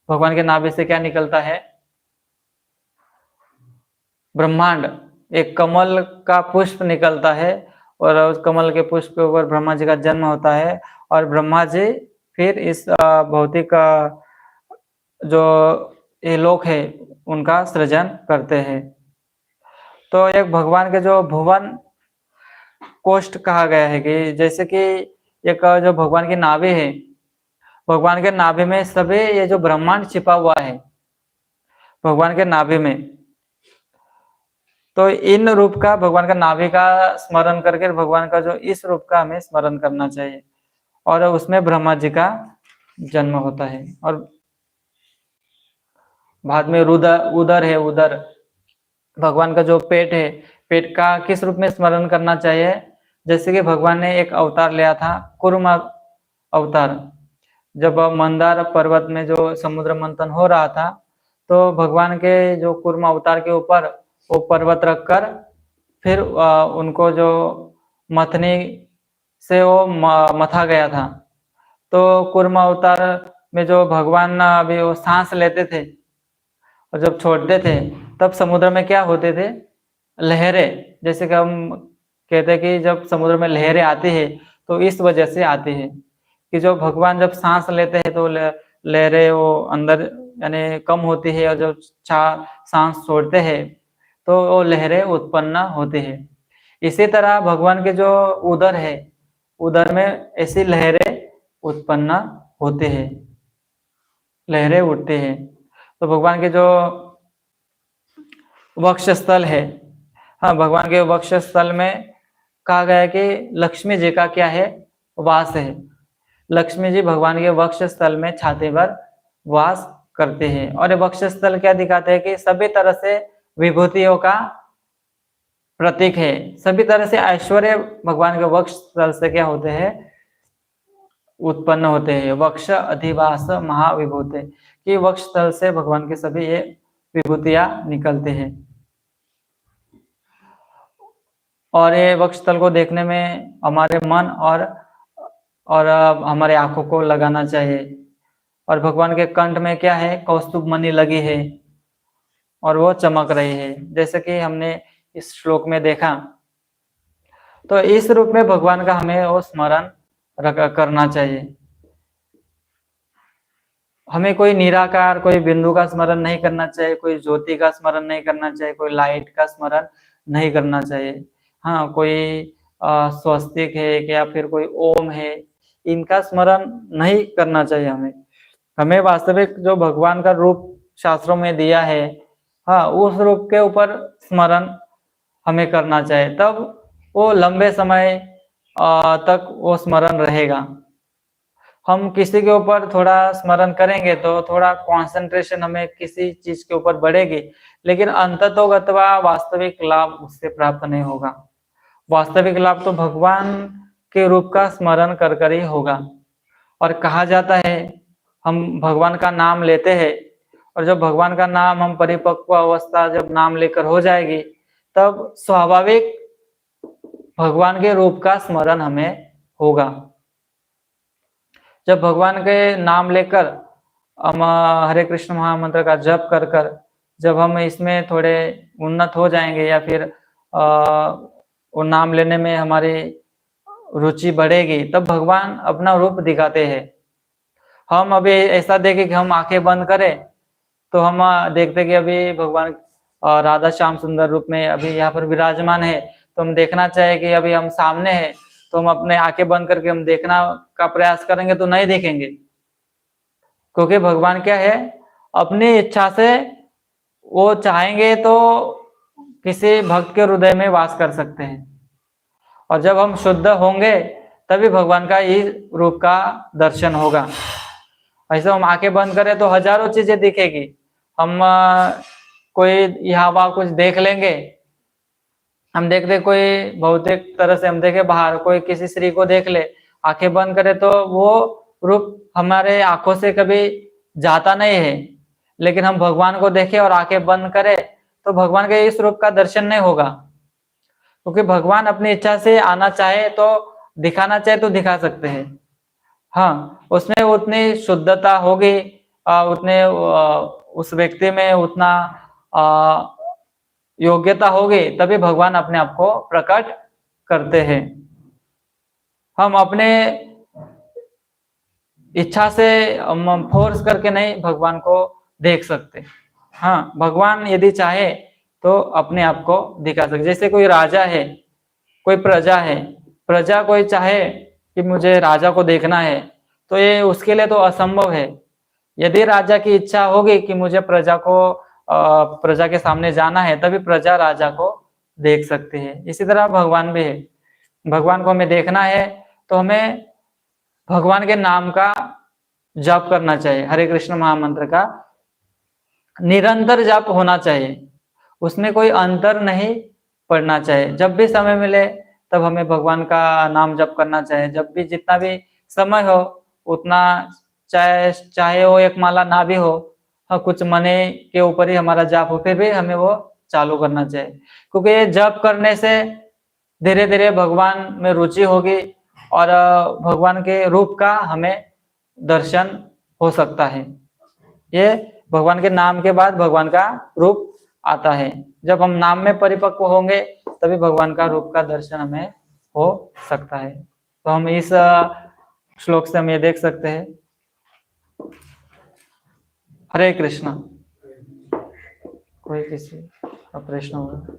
S1: भगवान के नाभि से क्या निकलता है, ब्रह्मांड, एक कमल का पुष्प निकलता है, और उस कमल के पुष्प के ऊपर ब्रह्मा जी का जन्म होता है, और ब्रह्मा जी फिर इस भौतिक जो ये लोक है उनका सृजन करते हैं। तो एक भगवान के जो भुवन कोष्ठ कहा गया है कि जैसे कि एक जो भगवान की नाभि है, भगवान के नाभि में सभी ये जो ब्रह्मांड छिपा हुआ है भगवान के नाभि में, तो इन रूप का भगवान का नाभि का स्मरण करके भगवान का जो इस रूप का हमें स्मरण करना चाहिए, और उसमें ब्रह्मा जी का जन्म होता है। और बाद में उदर है, उदर भगवान का जो पेट है, पेट का किस रूप में स्मरण करना चाहिए, जैसे कि भगवान ने एक अवतार लिया था, कुर्म अवतार। जब मंदार पर्वत में जो समुद्र मंथन हो रहा था, तो भगवान के जो कुर्म अवतार के ऊपर वो पर्वत रखकर फिर उनको जो मथनी से वो मथा गया था। तो कुर्म अवतार में जो भगवान अभी वो सांस लेते थे और जब छोड़ते थे, तब समुद्र में क्या होते थे, लहरें। जैसे कि हम कहते हैं कि जब समुद्र में लहरें आती है तो इस वजह से आती है कि जो भगवान जब सांस लेते हैं तो लहरें वो अंदर यानी कम होती है, और जब सांस छोड़ते हैं तो वो लहरें उत्पन्न होती है। इसी तरह भगवान के जो उदर है, उदर में ऐसी लहरें उत्पन्न होते हैं, लहरें उठती हैं। तो भगवान के जो वक्षस्थल है, हाँ, भगवान के वक्षस्थल में कहा गया है कि लक्ष्मी जी का क्या है, वास है। लक्ष्मी जी भगवान के वक्षस्थल में छाती पर वास करते हैं। और ये वक्षस्थल क्या दिखाते हैं कि सभी तरह से विभूतियों का प्रतीक है, सभी तरह से ऐश्वर्य भगवान के वक्षस्थल से क्या होते हैं, उत्पन्न होते हैं। वक्ष अधिवास महाविभूति, कि वक्षस्थल से भगवान के सभी ये विभूतियां निकलते हैं। और ये वक्षस्थल को देखने में हमारे मन और हमारे आंखों को लगाना चाहिए। और भगवान के कंठ में क्या है, कौस्तुभ मणि लगी है और वो चमक रही है, जैसे कि हमने इस श्लोक में देखा। तो इस रूप में भगवान का हमें वो स्मरण करना चाहिए। हमें कोई निराकार, कोई बिंदु का स्मरण नहीं करना चाहिए, कोई ज्योति का स्मरण नहीं करना चाहिए, कोई लाइट का स्मरण नहीं करना चाहिए। हाँ, कोई स्वस्तिक है या फिर कोई ओम है, इनका स्मरण नहीं करना चाहिए। हमें वास्तविक जो भगवान का रूप शास्त्रों में दिया है, हाँ, उस रूप के ऊपर स्मरण हमें करना चाहिए, तब वो लंबे समय तक वो स्मरण रहेगा। हम किसी के ऊपर थोड़ा स्मरण करेंगे तो थोड़ा कंसंट्रेशन हमें किसी चीज के ऊपर बढ़ेगी, लेकिन अंततोगत्वा वास्तविक लाभ उससे प्राप्त नहीं होगा। वास्तविक लाभ तो भगवान के रूप का स्मरण कर कर ही होगा। और कहा जाता है, हम भगवान का नाम लेते हैं, और जब भगवान का नाम हम परिपक्व अवस्था जब नाम लेकर हो जाएगी, तब स्वाभाविक भगवान के रूप का स्मरण हमें होगा। जब भगवान के नाम लेकर हम हरे कृष्ण महामंत्र का जप कर कर जब हम इसमें थोड़े उन्नत हो जाएंगे, या फिर वो नाम लेने में हमारी रुचि बढ़ेगी, तब भगवान अपना रूप दिखाते हैं। हम अभी ऐसा देखें कि हम आंखें बंद करें तो हम देखते कि अभी भगवान राधा श्याम सुंदर रूप में अभी यहाँ पर विराजमान है, तो हम देखना चाहिए कि अभी हम सामने हैं, तो हम अपने आंखें बंद करके हम देखना का प्रयास करेंगे तो नहीं देखेंगे, क्योंकि भगवान क्या है, अपनी इच्छा से वो चाहेंगे तो किसी भक्त के हृदय में वास कर सकते हैं। और जब हम शुद्ध होंगे तभी भगवान का इस रूप का दर्शन होगा। ऐसे हम आंखें बंद करें तो हजारों चीजें दिखेगी। हम कोई यहाँ वहाँ कुछ देख लेंगे, हम देखते कोई भौतिक तरह से हम देखे बाहर कोई किसी स्त्री को देख ले, आंखें बंद करे तो वो रूप हमारे आंखों से कभी जाता नहीं है। लेकिन हम भगवान को देखें और आंखें बंद करें तो भगवान के इस रूप का दर्शन नहीं होगा, क्योंकि भगवान अपनी इच्छा से आना चाहे तो दिखाना चाहे तो दिखा सकते हैं। हाँ, उसमें उतनी शुद्धता होगी, उतने उस व्यक्ति में उतना योग्यता होगी, तभी भगवान अपने आप को प्रकट करते हैं। हम अपने इच्छा से हम फोर्स करके नहीं भगवान को देख सकते। हाँ, भगवान यदि चाहे तो अपने आप को दिखा सकते। जैसे कोई राजा है, कोई प्रजा है, प्रजा कोई चाहे कि मुझे राजा को देखना है तो ये उसके लिए तो असंभव है। यदि राजा की इच्छा होगी कि मुझे प्रजा को प्रजा के सामने जाना है, तभी प्रजा राजा को देख सकती है। इसी तरह भगवान भी है, भगवान को हमें देखना है तो हमें भगवान के नाम का जप करना चाहिए। हरे कृष्ण महामंत्र का निरंतर जप होना चाहिए, उसमें कोई अंतर नहीं पड़ना चाहिए। जब भी समय मिले तब हमें भगवान का नाम जप करना चाहिए। जब भी जितना भी समय हो उतना, चाहे वो एक माला ना भी हो, हाँ, कुछ मने के ऊपर ही हमारा जाप हो, फिर भी हमें वो चालू करना चाहिए। क्योंकि ये जप करने से धीरे धीरे भगवान में रुचि होगी और भगवान के रूप का हमें दर्शन हो सकता है। ये भगवान के नाम के बाद भगवान का रूप आता है। जब हम नाम में परिपक्व होंगे तभी भगवान का रूप का दर्शन हमें हो सकता है। तो हम इस श्लोक से हम ये देख सकते हैं। हरे कृष्णा। कोई किसी का प्रश्न होगा?